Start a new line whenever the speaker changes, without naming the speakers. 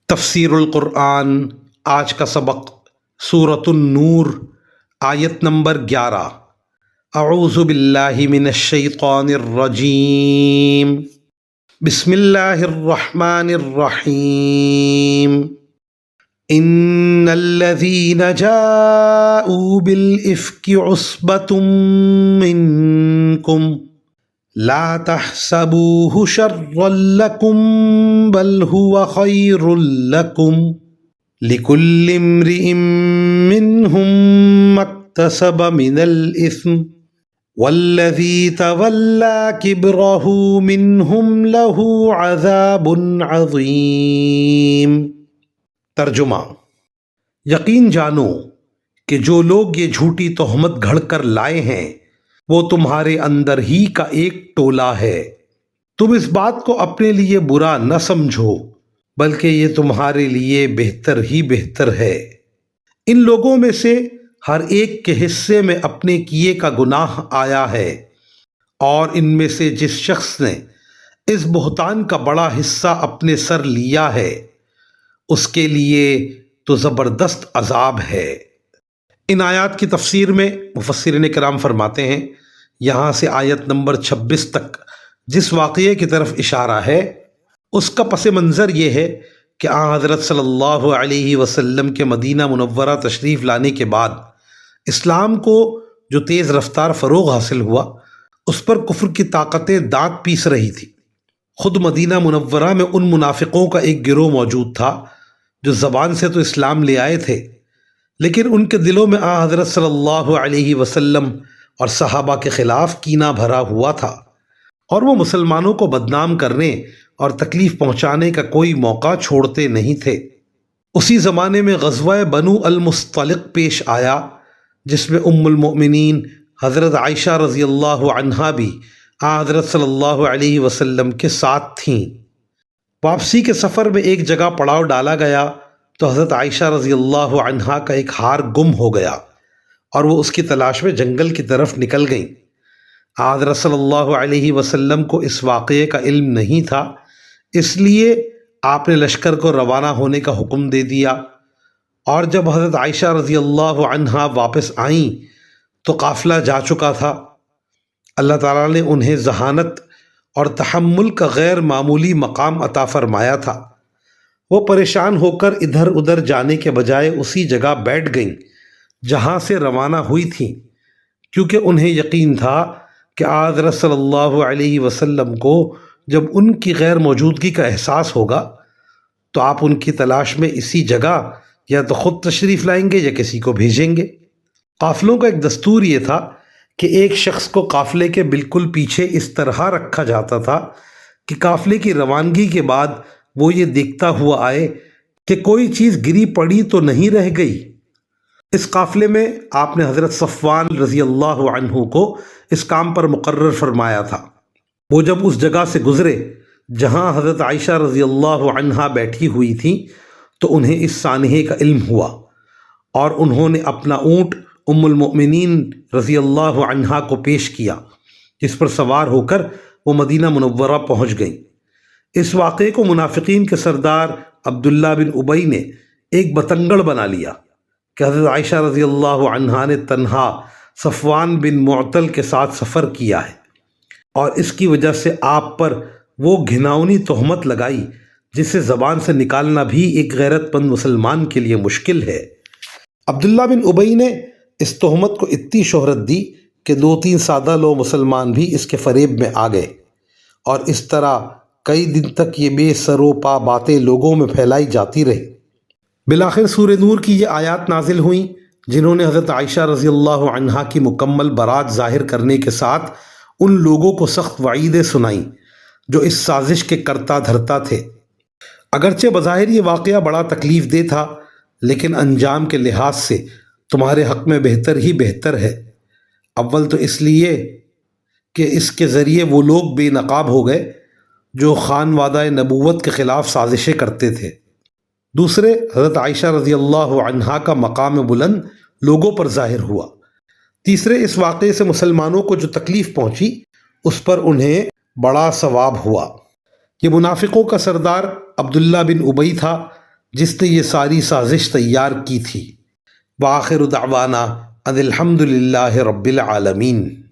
تفسیر القرآن آج کا سبق سورۃ النور آیت نمبر 11۔ اعوذ باللہ من الشیطان الرجیم، بسم اللہ الرحمن الرحیم۔ ان الذین جاءوا بالافک عصبۃ منکم لا تحسبوه شرا لکم بل هو خیر لکم لکل امرئ منہم ما اکتسب من الاثم والذی تولى کبرہ منہم لہ عذاب عظیم۔ ترجمہ: یقین جانو کہ جو لوگ یہ جھوٹی تہمت گھڑ کر لائے ہیں وہ تمہارے اندر ہی کا ایک ٹولہ ہے۔ تم اس بات کو اپنے لیے برا نہ سمجھو بلکہ یہ تمہارے لیے بہتر ہی بہتر ہے۔ ان لوگوں میں سے ہر ایک کے حصے میں اپنے کیے کا گناہ آیا ہے، اور ان میں سے جس شخص نے اس بہتان کا بڑا حصہ اپنے سر لیا ہے اس کے لیے تو زبردست عذاب ہے۔ ان آیات کی تفسیر میں مفسرین کرام فرماتے ہیں، یہاں سے آیت نمبر 26 تک جس واقعے کی طرف اشارہ ہے اس کا پس منظر یہ ہے کہ آن حضرت صلی اللہ علیہ وسلم کے مدینہ منورہ تشریف لانے کے بعد اسلام کو جو تیز رفتار فروغ حاصل ہوا اس پر کفر کی طاقتیں دانت پیس رہی تھی۔ خود مدینہ منورہ میں ان منافقوں کا ایک گروہ موجود تھا جو زبان سے تو اسلام لے آئے تھے لیکن ان کے دلوں میں آن حضرت صلی اللہ علیہ وسلم اور صحابہ کے خلاف کینہ بھرا ہوا تھا، اور وہ مسلمانوں کو بدنام کرنے اور تکلیف پہنچانے کا کوئی موقع چھوڑتے نہیں تھے۔ اسی زمانے میں غزوہ بنو المصطلق پیش آیا جس میں ام المؤمنین حضرت عائشہ رضی اللہ عنہا بھی آن حضرت صلی اللہ علیہ وسلم کے ساتھ تھیں۔ واپسی کے سفر میں ایک جگہ پڑاؤ ڈالا گیا تو حضرت عائشہ رضی اللہ عنہا کا ایک ہار گم ہو گیا اور وہ اس کی تلاش میں جنگل کی طرف نکل گئیں۔ حضرت صلی اللہ علیہ وسلم کو اس واقعے کا علم نہیں تھا، اس لیے آپ نے لشکر کو روانہ ہونے کا حکم دے دیا، اور جب حضرت عائشہ رضی اللہ عنہا واپس آئیں تو قافلہ جا چکا تھا۔ اللہ تعالیٰ نے انہیں ذہانت اور تحمل کا غیر معمولی مقام عطا فرمایا تھا۔ وہ پریشان ہو کر ادھر ادھر جانے کے بجائے اسی جگہ بیٹھ گئیں جہاں سے روانہ ہوئی تھیں، کیونکہ انہیں یقین تھا کہ حضرت صلی اللہ علیہ وسلم کو جب ان کی غیر موجودگی کا احساس ہوگا تو آپ ان کی تلاش میں اسی جگہ یا تو خود تشریف لائیں گے یا کسی کو بھیجیں گے۔ قافلوں کا ایک دستور یہ تھا کہ ایک شخص کو قافلے کے بالکل پیچھے اس طرح رکھا جاتا تھا کہ قافلے کی روانگی کے بعد وہ یہ دیکھتا ہوا آئے کہ کوئی چیز گری پڑی تو نہیں رہ گئی۔ اس قافلے میں آپ نے حضرت صفوان رضی اللہ عنہ کو اس کام پر مقرر فرمایا تھا۔ وہ جب اس جگہ سے گزرے جہاں حضرت عائشہ رضی اللہ عنہا بیٹھی ہوئی تھیں تو انہیں اس سانحے کا علم ہوا، اور انہوں نے اپنا اونٹ ام المؤمنین رضی اللہ عنہا کو پیش کیا، جس پر سوار ہو کر وہ مدینہ منورہ پہنچ گئیں۔ اس واقعے کو منافقین کے سردار عبداللہ بن ابی نے ایک بتنگڑ بنا لیا کہ حضرت عائشہ رضی اللہ عنہا نے تنہا صفوان بن معطل کے ساتھ سفر کیا ہے، اور اس کی وجہ سے آپ پر وہ گھناؤنی تہمت لگائی جسے زبان سے نکالنا بھی ایک غیرت مند مسلمان کے لیے مشکل ہے۔ عبداللہ بن ابی نے اس تہمت کو اتنی شہرت دی کہ 2-3 سادہ لو مسلمان بھی اس کے فریب میں آ گئے، اور اس طرح کئی دن تک یہ بے سر و پا باتیں لوگوں میں پھیلائی جاتی رہی۔ بالآخر سورہ نور کی یہ آیات نازل ہوئیں جنہوں نے حضرت عائشہ رضی اللہ عنہا کی مکمل برات ظاہر کرنے کے ساتھ ان لوگوں کو سخت وعیدیں سنائیں جو اس سازش کے کرتا دھرتا تھے۔ اگرچہ بظاہر یہ واقعہ بڑا تکلیف دہ تھا لیکن انجام کے لحاظ سے تمہارے حق میں بہتر ہی بہتر ہے۔ اول تو اس لیے کہ اس کے ذریعے وہ لوگ بے نقاب ہو گئے جو خان وعدہ نبوت کے خلاف سازشیں کرتے تھے۔ دوسرے، حضرت عائشہ رضی اللہ عنہا کا مقام بلند لوگوں پر ظاہر ہوا۔ تیسرے، اس واقعے سے مسلمانوں کو جو تکلیف پہنچی اس پر انہیں بڑا ثواب ہوا۔ یہ منافقوں کا سردار عبداللہ بن ابی تھا جس نے یہ ساری سازش تیار کی تھی۔ وآخر دعوانا ان الحمد للہ رب العالمین۔